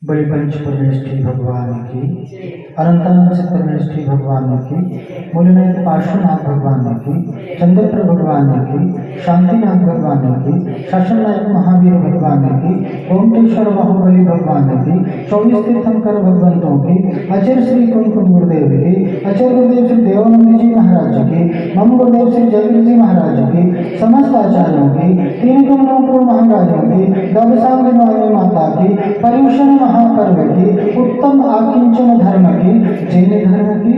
बड़ी पंच परमेष्ठी भगवान की, अनंतानंद से परमेष्ठी भगवान की, मूलनाथ पार्श्वनाथ भगवान की, चंद्रप्र भगवान की, शांतिनाथ भगवान की, शासननायक महावीर भगवान की, ओमटेश्वर बाहुबली भगवान की, 24 तीर्थंकर भगवंतों की, आचार्य श्री कुंकुम गुरुदेव की, आचार्य गुरुदेव श्री देवानंद जी महाराज की, मम गुरुदेव श्री जयवीर जी महाराज की, समस्त आचार्यों की, तीन कमलों महाराजों की, द्वादशांग माता की, पर्युषण महापर्व की, उत्तम आकिंचन धर्म की, जैन धर्म की,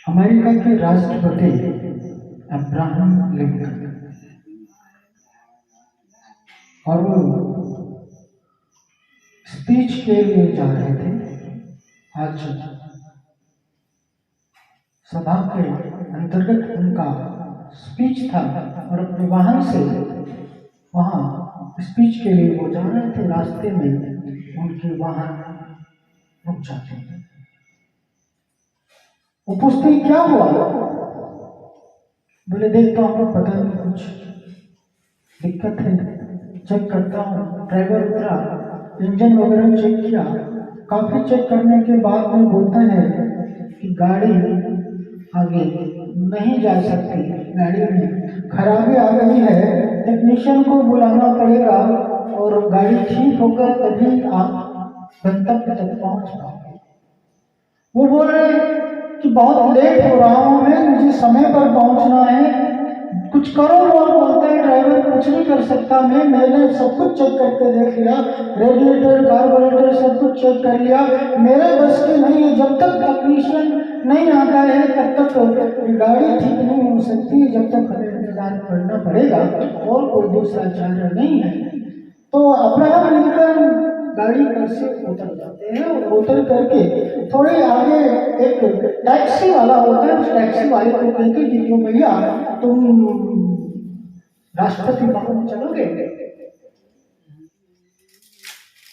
अमेरिका के राष्ट्रपति अब्राहम लिंकन, और वो स्पीच के लिए जा रहे थे। आज सभा के अंतर्गत उनका स्पीच था और अपने वाहन से वहां स्पीच के लिए वो जा रहे थे। रास्ते में उनके वाहन रुक जाते थे। वो पूछते क्या हुआ? बोले देखता हूँ पता नहीं कुछ दिक्कत है, चेक करता हूँ। ड्राइवर उतरा, इंजन वगैरह चेक किया। काफी चेक करने के बाद में बोलता है कि गाड़ी आगे नहीं जा सकती, गाड़ी में खराबी आ गई है, टेक्नीशियन को बुलाना पड़ेगा और गाड़ी ठीक होकर तभी आप गंतव्य तक पहुंच पाओगे। वो बोल रहे कि बहुत लेट हो रहा हूं मैं, मुझे समय पर पहुंचना है, कुछ करो। वो बोलते हैं ड्राइवर कुछ नहीं कर सकता मैंने सब कुछ चेक करके देख लिया, रेडिएटर कार्बोरेटर सब कुछ चेक कर लिया, मेरे बस की नहीं है। जब तक टेक्नीशियन नहीं आता है तब तक गाड़ी ठीक नहीं हो सकती, जब तक हमें इंतजार करना पड़ेगा और कोई दूसरा चारा नहीं है। तो अब्राहम लिंकन गाड़ी पर से उतर जाते हैं और उतर करके थोड़े आगे एक टैक्सी वाला होता है, उस टैक्सी वाले को कहते कि जो भैया तुम राष्ट्रपति भवन चलोगे?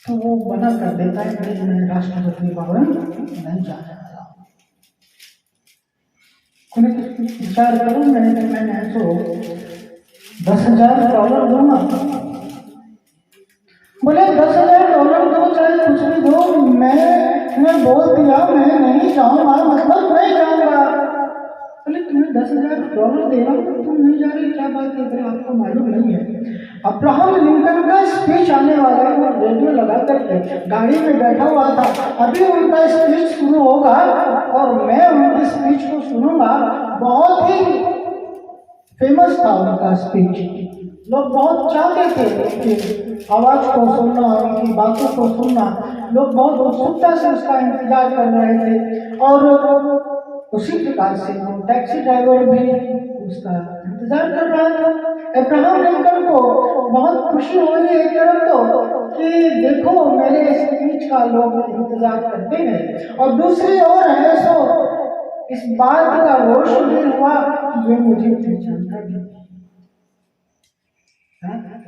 तो वो मना कर देता है कि मैं राष्ट्रपति भवन नहीं जा रहा। विचार करो, मैंने तो $10,000 दूंगा। बोले $10,000 दो चाहे कुछ भी दो, मैंने बोल दिया मैं नहीं जाऊंगा, मतलब नहीं जाऊंगा। बोले तुम्हें $10,000 दे रहा हूँ, तुम नहीं जा रही, क्या बात है? फिर आपको मालूम नहीं है अब्राहम लिंकन का स्पीच आने वाला है। वो रेडियो लगा करके गाड़ी में बैठा हुआ था, अभी उनका स्पीच शुरू होगा और मैं उनकी स्पीच को सुनूंगा। बहुत ही फेमस था उनका स्पीच, लोग बहुत चाहते थे उसकी आवाज को सुनना, उनकी बातों को सुनना। लोग बहुत उत्सुकता से उसका इंतजार कर रहे थे और उसी प्रकार से वो टैक्सी ड्राइवर भी उसका इंतजार कर रहा था। अब्राहम लिंकन को बहुत खुशी हो रही है एक तरफ तो कि देखो मेरे स्पीच का लोग इंतजार करते हैं, और दूसरी ओर है सो इस बात का रोष भी हुआ कि ये मुझे पहचानता भी।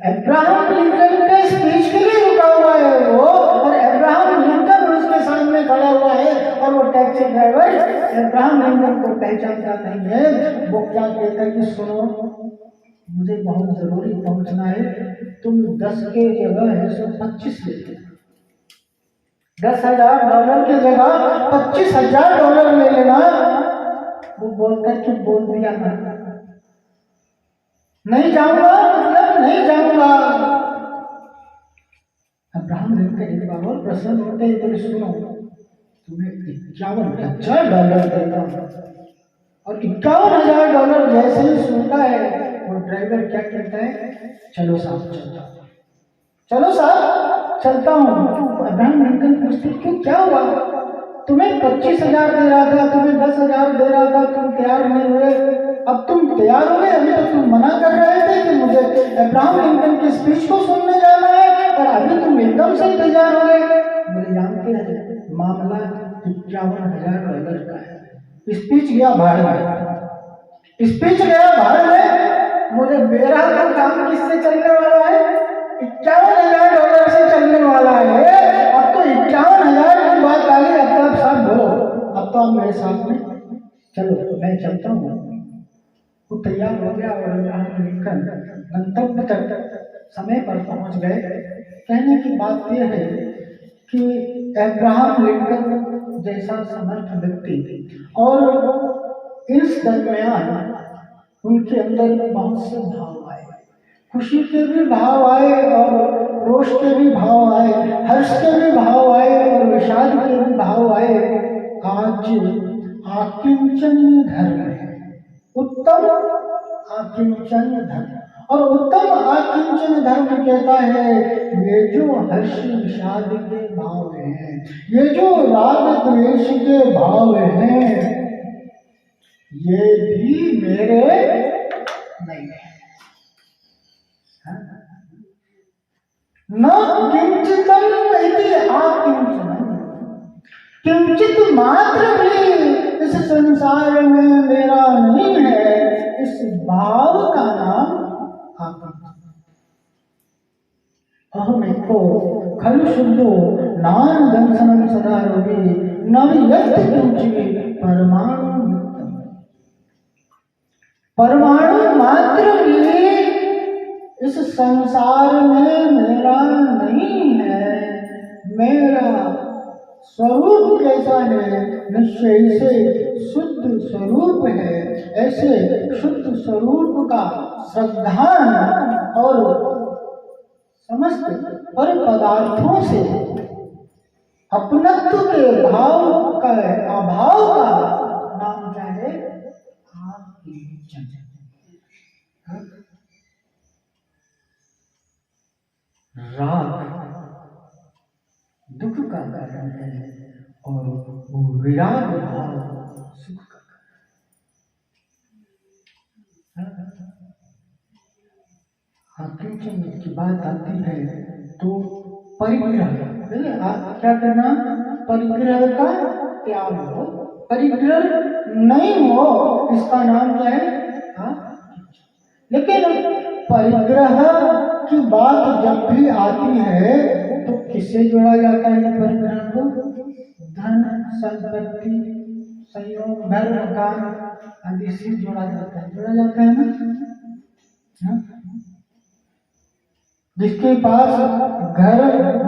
अब्राहम लिंकन के स्पीच के लिए रुका हुआ है वो, और अब्राहम लिंकन उसके सामने खड़ा हुआ है और वो टैक्सी ड्राइवर अब्राहम लिंकन को पहचानता नहीं है। वो क्या कहता है कि सुनो मुझे बहुत जरूरी पहुंचना है, तुम 10 के जगह है सो 25 ले लेना। $10,000 की जगह $25,000 ले लेना। वो बोलता है कि बोल दिया ना, नहीं जाऊंगा, मतलब नहीं जाऊंगा। अब्राहम लिंकन एक बार और प्रसन्न होते हैं, तो सुनो तुम्हें $51,000 देता हूं। और $51,000 जैसे ही सुनता है वो ड्राइवर क्या कहता है, चलो साहब चलता हूं, चलो साहब चलता हूं। अब्राहम लिंकन पूछते क्यों, क्या हुआ? तुम्हें 25,000 दे रहा था, तुम्हें 10,000 दे रहा था, तुम तैयार नहीं हुए, अब तुम तैयार हो गए। अभी तो तुम मना कर रहे थे कि मुझे अब्राहम लिंकन की स्पीच को सुनने जाना है, और अभी तुम एकदम से तैयार हो गए। मुझे जानते हैं मामला $51,000 का है। स्पीच गया भाड़ में, स्पीच गया भाड़ में। मुझे मेरा का काम किससे चलने वाला है? $51,000 से चलने वाला है। अब तो 51,000 की बात आ गई। अब तो आप साथ बोलो, अब तो आप मेरे साथ में चलो, मैं चलता हूँ। वो तैयार हो गया और अब्राहम लिंकन गंतव्य तक समय पर पहुंच गए। कहने की बात यह है कि अब्राहम लिंकन जैसा समर्थ व्यक्ति और इस दरमियान उनके अंदर बहुत से भाव आए, खुशी के भी भाव आए और रोष के भी भाव आए, हर्ष के भी भाव आए और विषाद के भी भाव आए। आज आकिंचन धर्म है, उत्तम आकिंचन धर्म, और उत्तम आकिंचन धर्म कहता है ये जो हर्ष विषाद के भाव हैं, ये जो राग द्वेष के भाव हैं, ये भी मेरे नहीं है। न किंचितम इति आकिंचनम, किंचित मात्र भी इस संसार में मेरा नहीं है, इस भाव का नाम आकिंचन। अहमेको खलु शुद्धो नान दंसनम सदा रोगी नव किंचित परमाणु, परमाणु मात्र भी इस संसार में मेरा नहीं है। मेरा स्वरूप कैसा है? निश्चय से शुद्ध स्वरूप है। ऐसे शुद्ध स्वरूप का श्रद्धान और समस्त पर पदार्थों से अपनत्व के भाव का अभाव का नाम क्या है? आकिंचन। राग दुख का कारण है और वो विराग भाव सुख का कारण। आकिंचन की बात आती है तो परिग्रह, क्या करना? परिग्रह का त्याग हो, परिग्रह नहीं हो, इसका नाम क्या है? लेकिन परिग्रह की बात जब भी आती है तो किससे जोड़ा जाता है? परिग्रह को धन संपत्ति संयोग घर मकान आदि से जोड़ा जाता है, जोड़ा जाता है ना। जिसके पास घर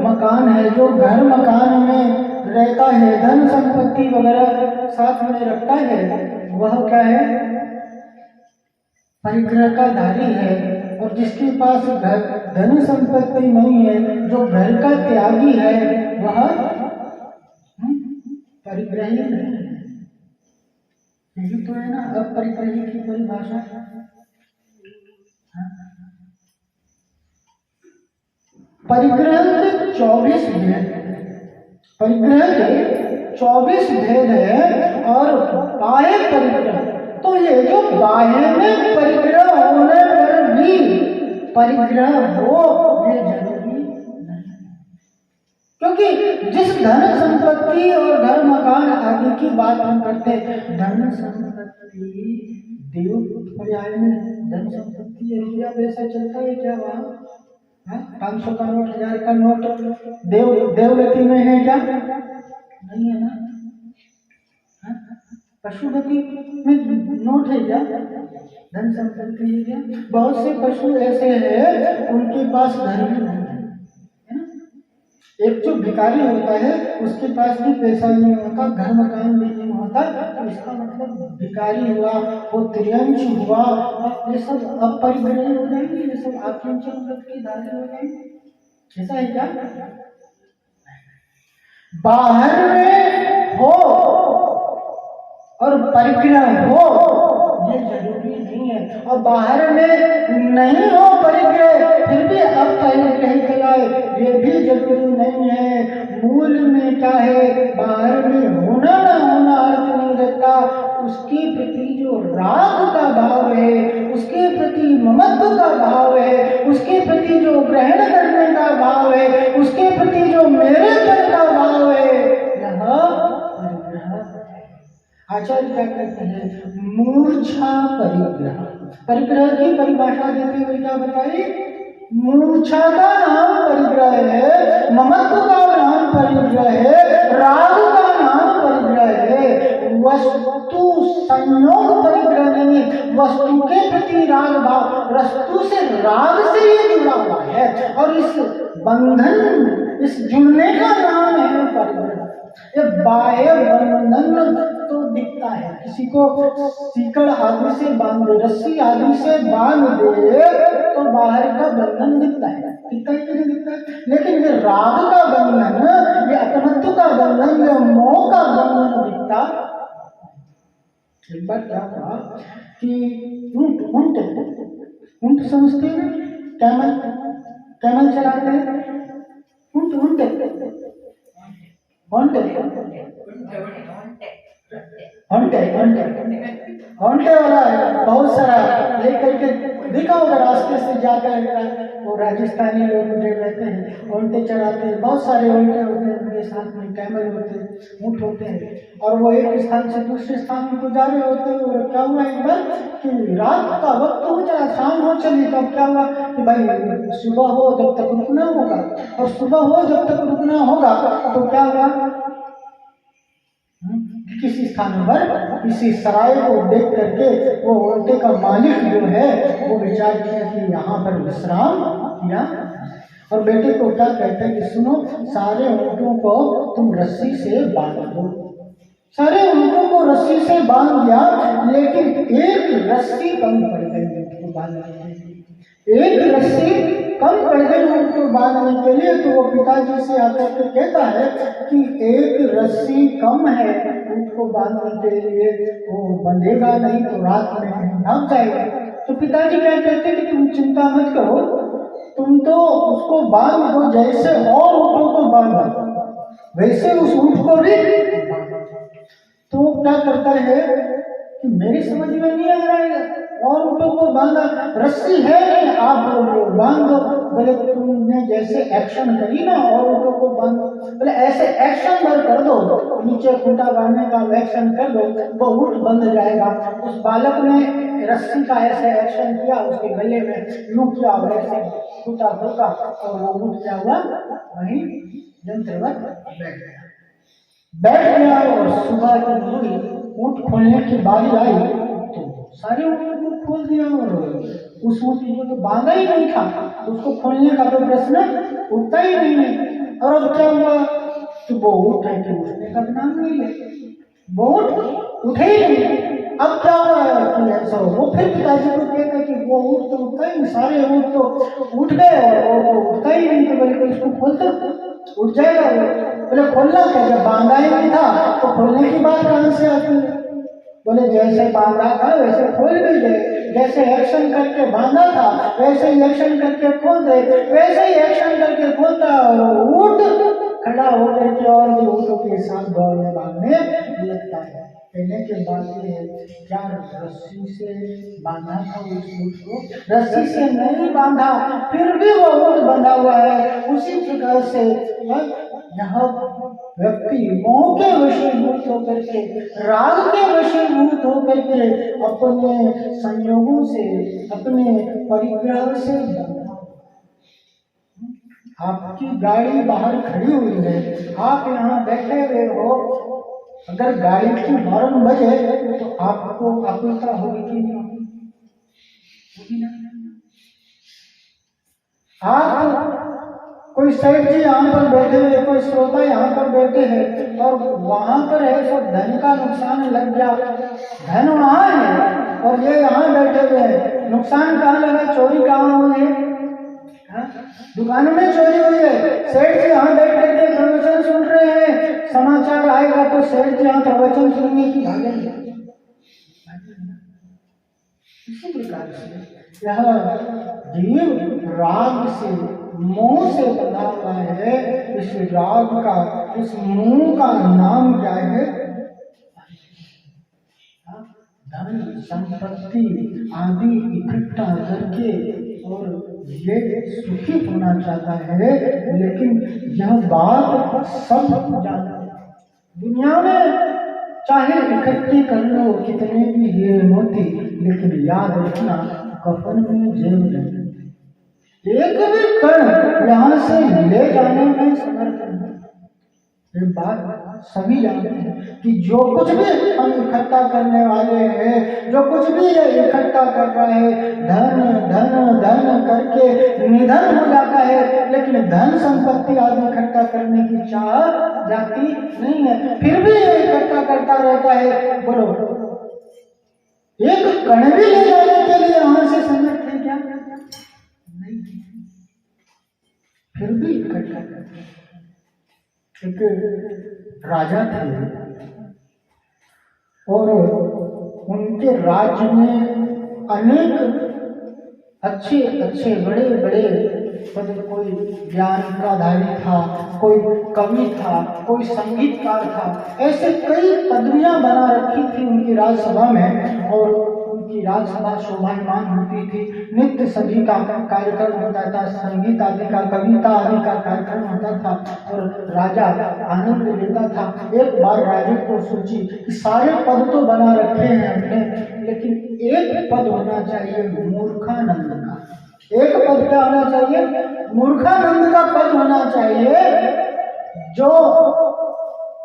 मकान है, जो घर मकान में रहता है, धन संपत्ति वगैरह साथ में रखता है, वह क्या है? परिग्रह का धारी है। और जिसके पास घर धन संपत्ति नहीं है, जो घर का त्यागी है, वह परिग्रही नहीं है। यही तो है ना अपरिग्रही की परिभाषा। परिग्रह के 24 भेद, परिग्रह के 24 भेद है। और बाह्य परिग्रह, तो ये जो बाह्य में परिग्रह होने पर भी परिग्रह हो, ये जरूरी नहीं, क्योंकि जिस धन संपत्ति और घर मकान आदि की बात हम करते हैं, धन संपत्ति देव पर्याय में धन संपत्ति रुपया पैसा चलता है क्या? वहाँ 500 का नोट, 1000 का नोट देवगति में है क्या? नहीं है ना। पशुगति में नोट है क्या? धन संपत्ति है क्या? बहुत से पशु ऐसे हैं उनके पास घर भी नहीं है ना। एक जो भिखारी होता है उसके पास भी पैसा नहीं होता, घर मकान भी नहीं होता, तो इसका मतलब भिखारी हुआ, वो त्रियंश हुआ, ये सब अपरिग्रही हो जाएंगे, ये सब आकिंचन व्रत की धारी हो जाएंगे। ऐसा है क्या? बाहर में हो और परिग्रह हो ये जरूरी नहीं है, और बाहर में नहीं हो परिग्रह फिर भी अब परिग्रह कहलाए, ये भी जरूरी नहीं है। मूल में क्या है? बाहर में होना ना होना अर्थ नहीं रखता, उसके प्रति जो राग का भाव है, उसके प्रति ममत्व का भाव है, उसके प्रति जो ग्रहण करने का भाव है, उसके प्रति जो मेरेपन का भाव है, यह परिग्रह है। आचार्य क्या कहते हैं? मूर्छा परिग्रह। परिग्रह की परिभाषा देते हुए क्या बताई? मूर्छा का नाम परिग्रह है, ममत्व का नाम परिग्रह है, राग का नाम परिग्रह है। वस्तु संयोग परिग्रह नहीं, वस्तु के प्रति राग भाव, वस्तु से राग से ये जुड़ा हुआ है। और इस बंधन, इस जुड़ने का नाम है परिग्रह। ये बाह्य बंधन तो दिखता है, किसी को सीकड़ आदि से बांध दे, रस्सी आदि से बांध दे तो बाहर का बंधन दिखता है, दिखता है कि नहीं दिखता है। लेकिन ये राग का बंधन, ये अपनत्व का बंधन, ये मोह का बंधन दिखता। एक बार क्या हुआ कि ऊंट समझते हैं, कैमल चलाते हैं, होंटे वाला है, बहुत सारा लेकर के देखा होगा, रास्ते से जाकर वो राजस्थानी लोग जो रहते हैं होंटे चढ़ाते हैं, बहुत सारे होंटे होते हैं, उनके साथ में कैमल होते हैं, ऊँट होते हैं, और वो एक स्थान से दूसरे स्थान में जा रहे होते हैं। और क्या हुआ एक बार कि रात का वक्त हो जाए, शाम हो चली, तब क्या हुआ कि भाई सुबह हो जब तक रुकना होगा, और सुबह हो जब तक रुकना होगा तो क्या हुआ, किसी स्थान पर किसी सराय को देख करके वो ऊँटे का मालिक जो है वो विचार किया कि यहाँ पर विश्राम किया, और बेटे को क्या कहते हैं कि सुनो, सारे ऊँटों को तुम रस्सी से बांध दो। सारे ऊँटों को रस्सी से बांध दिया, लेकिन एक रस्सी कम पड़ गई ऊँट को बांधने के लिए, एक रस्सी कम पड़ गई ऊँट को बांधने के लिए। तो वो पिताजी से आकर के कहता है कि एक रस्सी कम है ऊँट को बांधने के लिए, वो बंधेगा नहीं तो रात में भाग जाएगा। तो पिताजी क्या कहते हैं कि तुम चिंता मत करो, तुम तो उसको बांध दो, जैसे और ऊँटों को बांधा वैसे उस ऊँट को भी। तो क्या करता है कि मेरी समझ में नहीं आ रहा है, और ऊँटों को बांधा, रस्सी है नहीं, आप बांध दो। बोले तुमने जैसे एक्शन करी ना, और ऊँटों को बांध दो, बोले ऐसे एक्शन भर कर दो, नीचे खूंटा बांधने का एक्शन कर दो, वो ऊँट बंध जाएगा। उस बालक ने रस्सी का ऐसे एक्शन किया, उसके गले में यूं किया, और ऐसे खूंटा ठोका, और वो ऊँट क्या हुआ, वहीं यंत्रवत बैठ गया। और सुबह की हुई, ऊँट खोलने की बारी आई तो सारे ऊँटों को खोल दिया, और उस ऊँट को तो बांधा ही नहीं था, उसको खोलने का तो प्रश्न उठता ही नहीं है। और अब क्या हुआ कि वो ऊँट है कि उठने का नाम नहीं है, वो ऊँट उठे ही नहीं। अब क्या हुआ कि ऐसा वो फिर पिताजी को कहते कि वो ऊँट तो उठता ही नहीं, सारे ऊँट तो उठ गए और वो उठता ही नहीं। तो बोले इसको खोलते उठ जाएगा। बोले खोलना क्या, जब बांधा ही नहीं था तो खोलने की बात कहाँ से आती है। बोले जैसे बांधा था वैसे खोल भी दे, जैसे एक्शन करके बांधा था वैसे ही एक्शन करके खोल दे, वैसे ही एक्शन करके खोलता और ऊँट खड़ा होकर के और भी ऊँटों के साथ दौड़ने भागने लगता है। कहने के बाद क्या रस्सी से बांधा था उस ऊँट को, रस्सी से नहीं बांधा फिर भी वो ऊँट बंधा हुआ है। उसी प्रकार से यह व्यक्ति मोह के वशीभूत होकर के, राग के वशीभूत होकर के अपने संयोगों से, अपने परिग्रह से, आपकी गाड़ी बाहर खड़ी हुई है, आप यहाँ बैठे हुए हो, अगर गाड़ी की हॉर्न बजे तो आपको आकुलता होगी कि नहीं? आप कोई सेठ जी यहाँ पर बैठे हुए, कोई श्रोता यहाँ पर बैठे हैं, और वहां पर है सब धन का नुकसान लग गया, धन वहां है और ये यहाँ बैठे हुए हैं, नुकसान कहाँ लगा, चोरी कहाँ हुई है, दुकान में चोरी हुई है। सेठ जी यहाँ बैठ करके प्रवचन सुन रहे हैं, समाचार आएगा तो सेठ जी यहाँ प्रवचन सुनने की भागेंगे। इसी प्रकार से यह जीव राग से, मोह से बंधा हुआ है। इस राग का, इस मोह का नाम क्या है? धन संपत्ति आदि इकट्ठा करके और ये सुखी होना चाहता है, लेकिन यह बात सब जानते हैं। दुनिया में चाहे इकट्ठे कर लो कितने भी हीरे मोती, लेकिन याद रखना कफन में जेब नहीं, एक भी कण यहाँ से ले जाने में समर्थ नहीं। ये बात सभी जानते हैं कि जो कुछ भी हम इकट्ठा करने वाले हैं, जो कुछ भी ये इकट्ठा कर रहे हैं, धन धन धन करके निधन हो जाता है, लेकिन धन संपत्ति आदि इकट्ठा करने की चाह जाती नहीं है, फिर भी ये इकट्ठा करता रहता है। बोलो, एक कण भी ले जाने के लिए वहां से समर्थ है क्या? नहीं, फिर भी इकट्ठा करते हैं। एक राजा थे और उनके राज्य में अनेक अच्छे अच्छे बड़े बड़े पद, कोई ज्ञान का धारी था, कोई कवि था, कोई संगीतकार था, ऐसे कई पदवियां बना रखी थी उनकी राजसभा में, और उनकी राजसभा शोभायमान होती थी। नित्य सभी का कार्यक्रम होता था, संगीत आदि का, कविता आदि का कार्यक्रम होता था और राजा आनंद लेता था। एक बार राजा को सोची कि सारे पद तो बना रखे हैं हमने, लेकिन एक पद होना चाहिए मूर्खानंद का। एक पद क्या होना चाहिए? मूर्खानंद का पद होना चाहिए, जो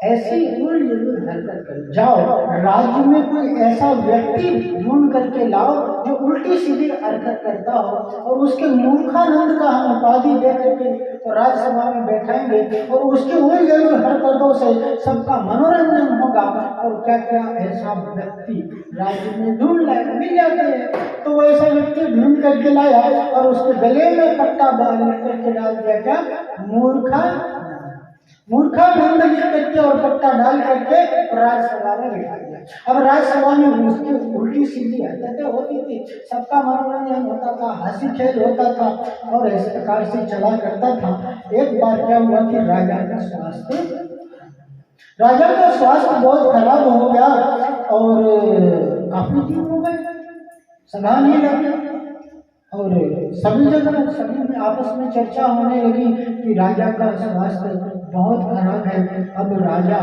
ऐसी उल्टी हरकत कर जाओ, राज्य में कोई ऐसा व्यक्ति ढूंढ करके लाओ जो उल्टी सीधी हरकत करता हो, और उसके मूर्खानंद का हम उपाधि दे करके तो राज्यसभा में बैठाएंगे, और उसकी उन जरूर हरकतों से सबका मनोरंजन होगा। और क्या क्या ऐसा व्यक्ति राज्य में ढूंढ लाए, मिल जाते हैं, तो वो ऐसा व्यक्ति ढूंढ करके लाया और उसके गले में पट्टा बांध करके डाल दिया, क्या? मूर्खानंद लिख करके और पट्टा डाल करके राज्यसभा में बिठा दिया। अब राज्यसभा में उसकी उल्टी सीधी हरकतें होती थी, सबका मनोरंजन होता था, हंसी खेल होता था, और इस प्रकार से चला करता था। एक बार क्या हुआ कि राजा का स्वास्थ्य बहुत खराब हो गया और काफी दिन हो गए, सलाह नहीं लगी, और सभी जगह सभी में आपस में चर्चा होने लगी कि राजा का स्वास्थ्य बहुत खराब है, अब राजा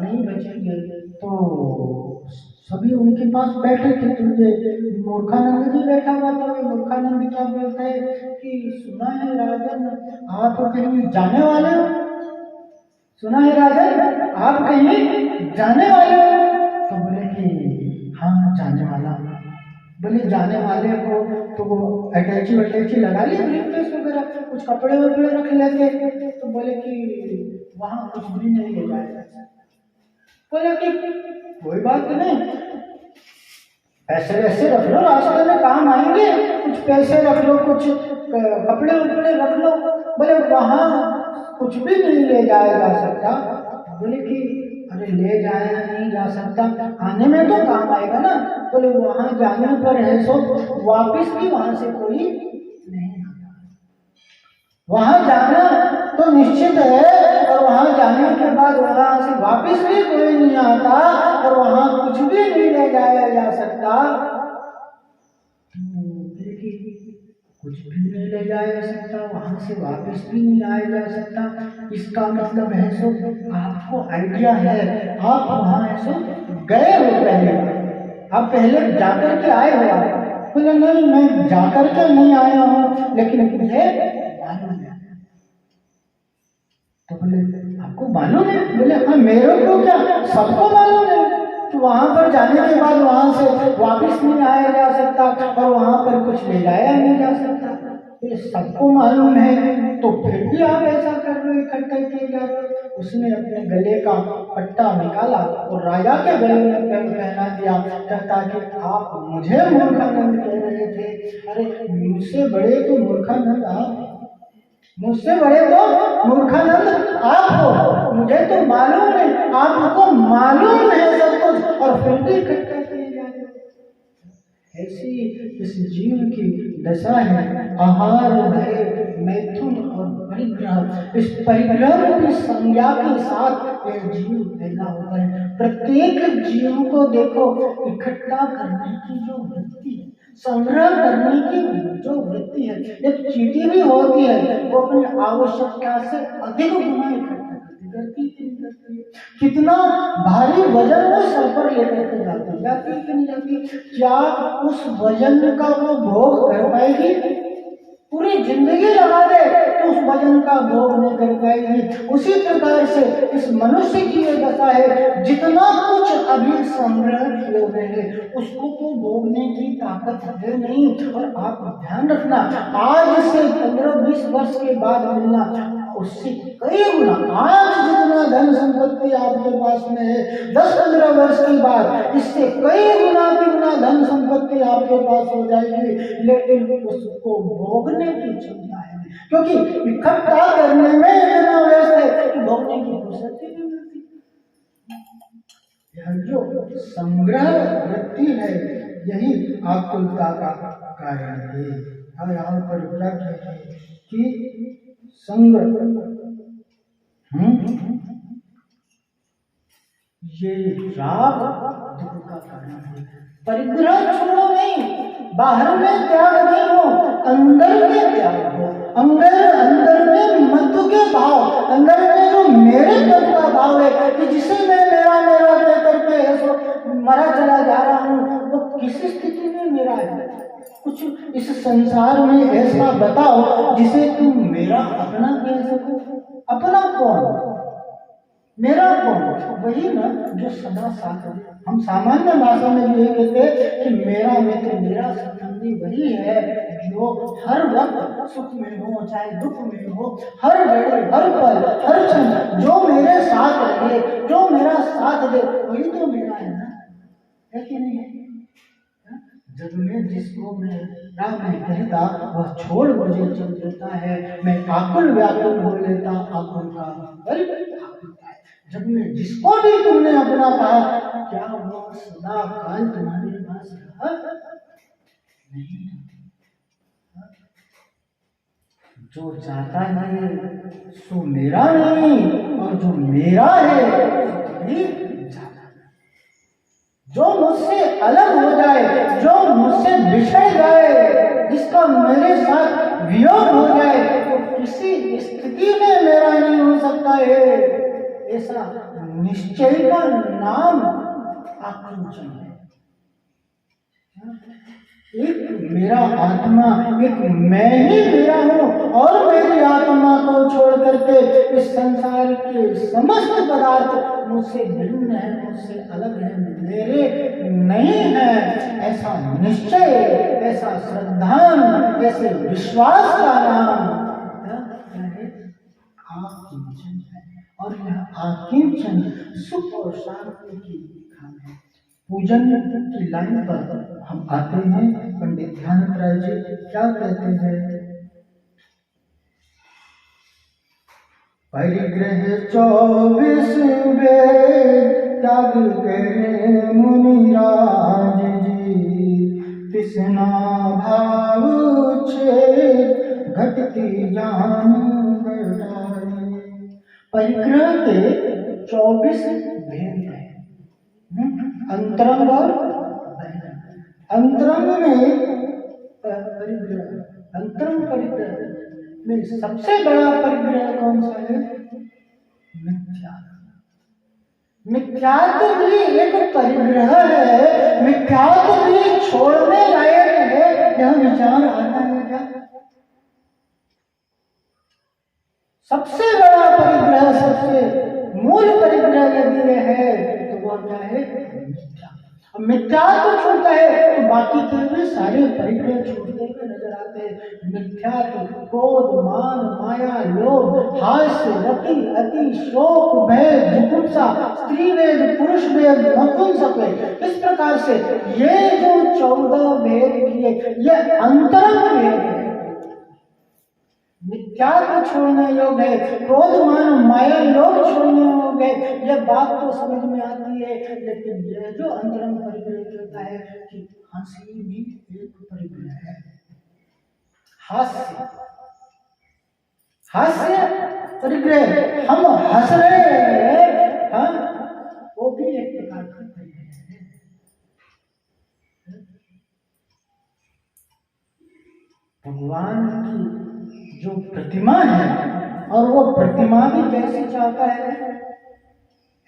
नहीं बचेंगे। तो सभी उनके पास बैठे थे, तो मूर्खानंद भी बैठा हुआ था। मूर्खानंद क्या बोलता है कि सुना है राजन, आप कहीं जाने वाले हो? सुना है राजन, आप कहीं जाने वाले हो? तो बोले कि हाँ, जाने वाला। बोले जाने वाले हो तो वो अटैची वटैची लगा ली, ब्रीफकेस वगैरह, कुछ कपड़े वपड़े रख लेते। तो बोले कि वहां कुछ भी नहीं ले जाएगा। बोले कि कोई बात नहीं, पैसे वैसे रख लो, रास्ते में काम आएंगे, कुछ पैसे रख लो, कुछ कपड़े वपड़े रख लो। बोले वहां कुछ भी नहीं ले जाया जा सकता। बोले कि अरे ले जाया नहीं जा सकता, आने में तो काम आएगा ना। बोले वहां जाने पर है सो वापिस भी वहां से कोई नहीं आता, वहां जाना तो निश्चित है, और वहां जाने के बाद वहां से वापिस भी कोई नहीं आता, और वहां कुछ भी नहीं ले जाया जा सकता। कुछ भी नहीं ले जाया जा सकता, वहां से वापस भी नहीं आया जा सकता। इसका मतलब है सो आपको आइडिया है, आप वहां है सो गए हो, पहले आप पहले जाकर के आए हो। बोले नहीं, मैं जाकर के नहीं आया हूँ, लेकिन मुझे मालूम है। तो बोले आपको मालूम है? बोले हाँ, मेरे को क्या, सबको मालूम है कि वहां पर जाने के बाद वहां से वापस नहीं आया जा सकता, और वहां पर कुछ ले जाया नहीं जा सकता। ये सबको मालूम है, तो फिर भी आप ऐसा कर रहे हो, इकट्ठे किए जा रहे हो। उसने अपने गले का पट्टा निकाला और राजा के गले में पहना दिया, कहता कि आप मुझे मूर्खानंद कह रहे थे। अरे मुझसे बड़े तो मूर्खानंद आप, मुझसे बड़े तो मूर्खानंद आप हो, मुझे तो मालूम है, आपको मालूम है सब कुछ, और फिर भी इकट्ठा किए जा रहे हो। ऐसी इस जीव की दशा है। आहार, भय, मैथुन और परिग्रह, इस परिग्रह की संज्ञा के साथ यह जीव पैदा होता है। प्रत्येक जीव को देखो, इकट्ठा करने की जो वृत्ति है, संग्रह करने की जो वृत्ति है, एक चींटी भी होती है, वो अपनी आवश्यकता से अधिक गुना इकट्ठा करती है। कितना भारी वजन वो सर पर लेकर के जाती कि नहीं जाती? क्या उस वजन का वो भोग कर पाएगी? पूरी जिंदगी लगा दे तो उस वजन का भोग नहीं कर पाएगी। उसी प्रकार से इस मनुष्य की ये दशा है, जितना कुछ अभी संग्रह किए हुए हैं उसको तो भोगने की ताकत है नहीं। और आप ध्यान रखना, आज से 15-20 वर्ष के बाद मिलना उससे कई गुना, आज जितना धन संपत्ति आपके पास में है 10-15 वर्ष के बाद इससे कई गुना तिगुना धन संपत्ति आपके पास हो जाएगी, लेकिन उसको भोगने की क्षमता है, क्योंकि इकट्ठा करने में इतना व्यस्त है कि भोगने की फुर्सत ही नहीं मिलती। यह जो संग्रह वृत्ति है यही आकुलता का कारण है। हम यहाँ पर क्या कहते हैं कि संग्रह ये राग दुख का कारण है। परिग्रह छोड़ो नहीं, बाहर में त्याग नहीं हो, अंदर में त्याग हो। अंदर में मधु के भाव, अंदर में जो मेरे पद का भाव है कि जिसे मैं मेरा मेरा कह करके ऐसो मरा चला जा रहा हूँ, वो किस स्थिति में मेरा है? कुछ इस संसार में ऐसा बताओ जिसे तुम मेरा अपना कह सको। अपना कौन, मेरा कौन? वही ना जो सदा साथ है। हम सामान्य भाषा में ये कहते हैं कि मेरा मित्र, मेरा संबंधी वही है जो हर वक्त सुख में हो चाहे दुख में हो, हर घड़ी हर पल हर क्षण जो मेरे साथ रहे, जो मेरा साथ दे, वही तो मेरा है ना, है कि नहीं है? जब मैं जिसको मैं राम नहीं कहता वह छोड़ मुझे चल देता है, मैं आकुल व्याकुल हो लेता आकुल का बल आकुलता है। जब मैं जिसको भी तुमने अपना कहा, क्या वो सदा काल तुम्हारे पास रहा? नहीं। जो जाता है सो मेरा नहीं, और जो मेरा है वही जाता है। जो मुझसे अलग हो जाए, जो मुझसे बिछड़ जाए, जिसका मेरे साथ वियोग हो जाए, तो किसी स्थिति में मेरा नहीं हो सकता है। ऐसा निश्चय का नाम आकुंचन है। एक मेरा आत्मा, एक मैं ही मेरा हूँ, और मेरी आत्मा को छोड़ करके इस संसार के समस्त पदार्थ मुझसे भिन्न है, मुझसे अलग है, मेरे नहीं है। ऐसा निश्चय, ऐसा श्रद्धान, ऐसे विश्वास का नाम आकिंचन है। और यह आकिंचन सुख और शांति की खान है। पूजन की लाइन पर हम आते हैं। पंडित ध्यानंद राय जी क्या कहते हैं? परिग्रह 24 वेद त्याग करे मुनिराज जी, तृष्णा भाव छेद घटती जान घटाई। परिग्रह के 24 भेद हैं, अंतरंग और बहिरंग। अंतरंग में परिग्रह, अंतरंग परिग्रह में सबसे बड़ा परिग्रह कौन सा है? मिथ्यात्व। मिथ्यात्व भी एक परिग्रह है, मिथ्यात्व भी छोड़ने लायक है। यह विचार आता है क्या? सबसे बड़ा परिग्रह, सबसे मूल परिग्रह यदि है तो वह क्या है? मिथ्या तो छूटता है तो बाकी के भी सारे परिग्रह छूटते हुए नजर आते हैं। मिथ्या तो क्रोध, मान, माया, लोभ, हास्य, रति, अति, शोक, भय, जिगुप्सा, स्त्री वेद, पुरुष वेद, नपुंसक। इस प्रकार से ये जो 14 भेद किए, ये अंतरंग भेद है। मिथ्या को छोड़ने योग्य है, क्रोध, मान, माया, लोभ छोड़ने योग्य है। यह बात तो समझ में आती है, लेकिन यह जो अंतरंग परिग्रह कहता है कि हंसी भी एक परिग्रह है। हास्य, हास्य परिग्रह, हम हंस रहे हैं, हाँ, वो भी एक प्रकार का परिग्रह है। भगवान की जो प्रतिमा है, और वो प्रतिमा भी कैसी चाहता है?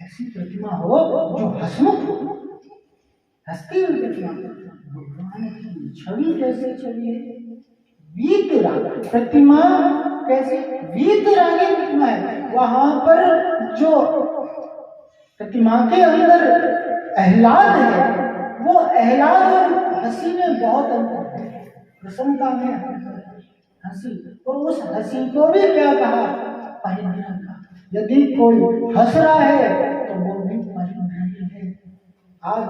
ऐसी प्रतिमा हो जो हंसमुख हो, हंसती हुई प्रतिमा। भगवान की छवि कैसी छवि है? वीतराग प्रतिमा कैसे वीतरागी प्रतिमा है। वहां पर जो प्रतिमा के अंदर आह्लाद है, वो आह्लाद और हंसी में बहुत अंतर है। प्रसन्नता में हंसी, और उस हंसी को भी क्या कहा, परिग्रह कहा। यदि कोई हंस रहा है तो वो भी परिग्रह है। आज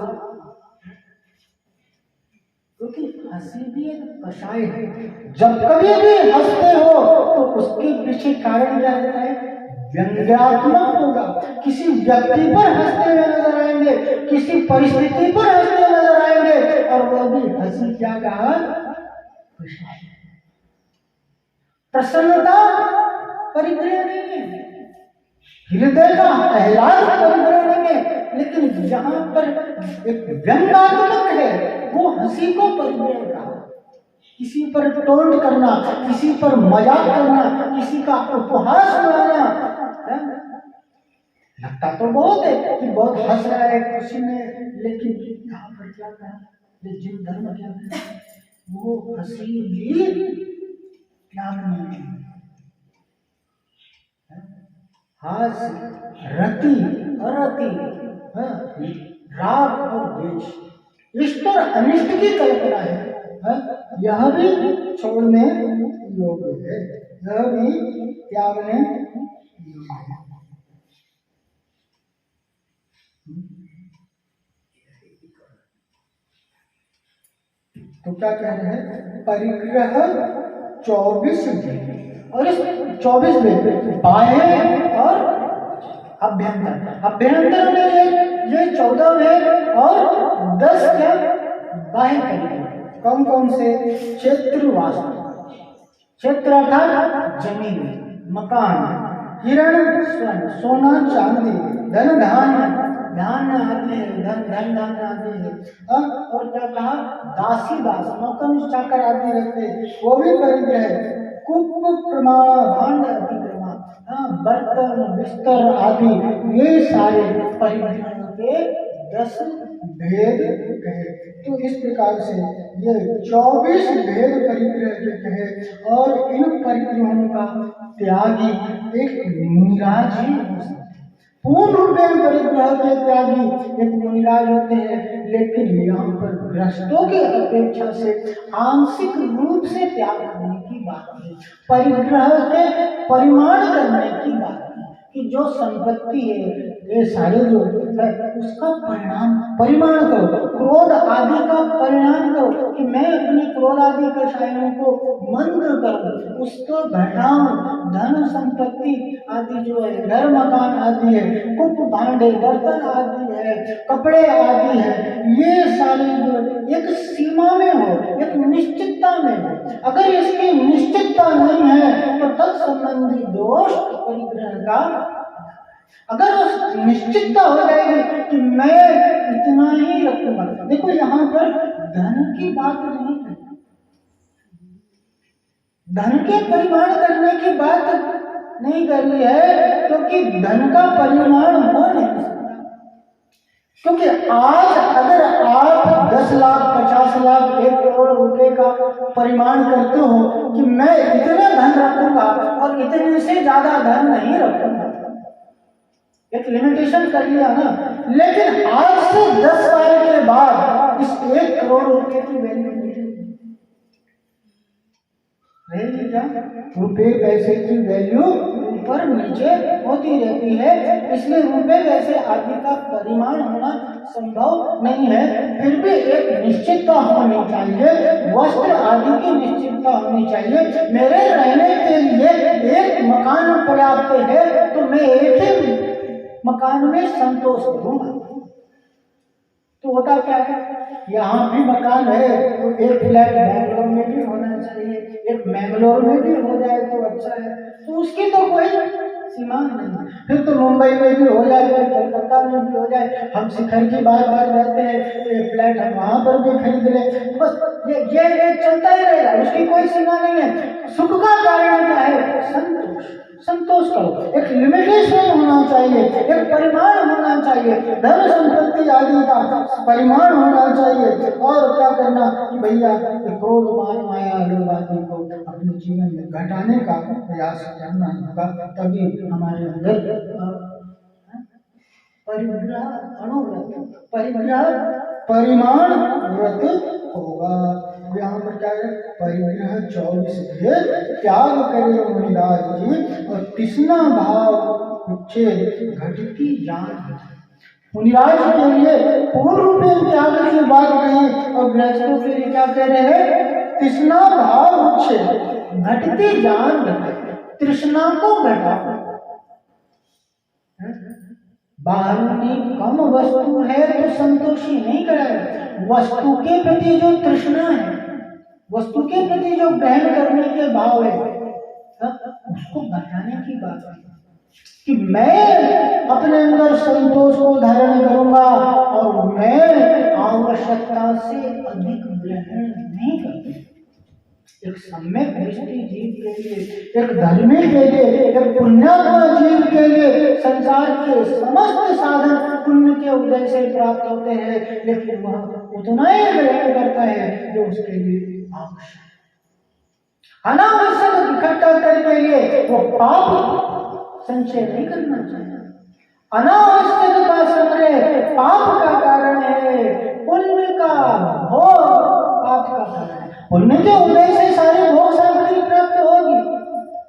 क्योंकि हंसी भी एक कषाय है। जब कभी भी हंसते हो तो उसके पीछे कारण क्या रहता है, व्यंग्यात्मक होगा। किसी व्यक्ति पर हंसते हुए नजर आएंगे, किसी परिस्थिति पर हंसते हुए नजर आएंगे, और वो भी हंसी क्या कहा, प्रसन्नता परिग्रह नहीं है, हृदय का आह्लाद परिग्रह नहीं है। लेकिन यहाँ पर एक व्यंग्यात्मक है, वो हंसी को परिग्रह कहा। किसी पर टोंट करना, किसी पर मजाक करना, किसी का उपहास उड़ाना, लगता तो बहुत है कि बहुत हंस रहा है खुशी में, लेकिन यहाँ पर क्या कहा, जिन धर्म क्या है, वो हंसी भी त्याग नहीं है। हास्य, रति, अरति, राग और द्वेष, इष्ट और अनिष्ट की कल्पना है, यह भी छोड़ने योग्य है, यह भी त्यागने योग्य है। तो क्या कह रहे हैं, परिग्रह 24 भेद, और इस 24 भेद बाह्य और अभ्यंतर, अभ्यंतर में ये 14 भेद और 10 क्या बाह्य परिग्रह। कौन कौन से, क्षेत्र वास्तु, क्षेत्र अर्थात जमीन, मकान, हिरण स्वर्ण, सोना चांदी, धन धान्य, धान्य आदि है, धन धान्य आदि है। और क्या कहा, दासी दास, नौकर चाकर आदि रहते हैं, वो भी परिग्रह है। कुप प्रमाण भांड अतिक्रमा, बर्तन बिस्तर आदि, ये सारे परिग्रह के 10 भेद कहे। तो इस प्रकार से ये 24 भेद परिग्रह के कहे, और इन परिग्रहों का त्यागी एक मुनिराज ही हो सकता है। पूर्ण रूप में परिग्रह के त्यागी एक मुनिराज होते हैं, लेकिन यहाँ पर गृहस्थों की अपेक्षा से आंशिक रूप से त्याग करने की बात है, परिग्रह के परिमाण करने की बात है, कि जो संपत्ति है, ये सारे जो है उसका परिणाम परिमाण करो, क्रोध आदि का परिणाम करो, कि मैं अपने क्रोध आदि कषायों को मंद करूं, उसको घटाऊं। धन संपत्ति आदि जो है, घर मकान आदि है, कुप भांडे बर्तन आदि है, कपड़े आदि है, ये सारे जो एक सीमा में हो, एक निश्चितता में हो। अगर इसकी निश्चितता नहीं है तो तत्संबंधी दोष परिग्रह का। अगर उस निश्चितता हो जाएगी कि मैं इतना ही रखूंगा, देखो यहाँ पर धन की बात नहीं है, धन के परिमाण करने की बात नहीं कर रही है, क्योंकि धन का परिमाण हो नहीं सकता। क्योंकि आज अगर आप 10 लाख 50 लाख 1 करोड़ रुपए का परिमाण करते हो कि मैं इतना धन रखूंगा और इतने से ज्यादा धन नहीं रखूंगा, एक लिमिटेशन कर लिया ना। लेकिन आज से 10 साल के बाद इस 1 करोड़ रुपए की वैल्यू रहेगी क्या? रुपए पैसे की वैल्यू ऊपर नीचे होती रहती है, इसलिए रुपए पैसे आदि का परिमाण होना संभव नहीं है। फिर भी एक निश्चितता होनी चाहिए, वस्त्र आदि की निश्चितता होनी चाहिए। मेरे रहने के लिए एक मकान पर्याप्त है तो मैं एक ही मकान में संतोष करूंगा। तो होता क्या है, यहाँ भी मकान है तो एक फ्लैट बैंगलोर में भी होना चाहिए, एक मैंगलोर में भी हो जाए तो अच्छा है, तो उसकी तो कोई सीमा नहीं। फिर तो मुंबई में भी हो जाए, फिर कलकत्ता में भी हो जाए। हम शिखर की बार बार रहते हैं तो एक फ्लैट हम वहां पर भी खरीद ले, बस ये चलता ही रहेगा, उसकी कोई सीमा नहीं है। सुख का कारण क्या है? संतोष। संतोष करो। एक लिमिटेशन होना चाहिए, एक परिमाण होना चाहिए, धन संपत्ति आदि का परिमाण होना चाहिए। और क्या करना कि भैया क्रोध मान माया लोभ आदि को अपने जीवन में घटाने का प्रयास करना होगा, तभी हमारे अंदर परिग्रह अनुव्रत परिग्रह परिमाण व्रत होगा। यहाँ पर क्या है, परिग्रह 24 त्याग करे मुनिराज जी और तृष्णा भाव उच्छेद घटती जान। मुनिराज के लिए पूर्ण रूप में त्याग की बात कही और गृहस्थों के लिए क्या कह रहे हैं, तृष्णा भाव उच्छेद घटती जान। तृष्णा को घटा, बाहरी कम वस्तु है तो संतोषी नहीं कराए, वस्तु के प्रति जो तृष्णा है, वस्तु के प्रति जो ग्रहण करने के भाव है, उसको बढ़ाने की बात है कि मैं अपने अंदर संतोष को धारण करूंगा और मैं आवश्यकता से अधिक ग्रहण नहीं करूंगा। एक सम्यक दृष्टि जीव के लिए, एक धर्मी के लिए, एक पुण्यात्मा जीव के लिए संसार के समस्त साधन पुण्य के उदय से प्राप्त होते हैं, लेकिन वह उतना ही ग्रहण करता है जो उसके लिए आवश्यक। अनावश्यक इकट्ठा करने के लिए वो पाप संचय नहीं करना चाहिए। अनावश्यक का संग्रह पाप का कारण है, पुण्य का भोग पाप का कारण है। पुण्य के उदय से सारी भोग सामग्री प्राप्त होगी।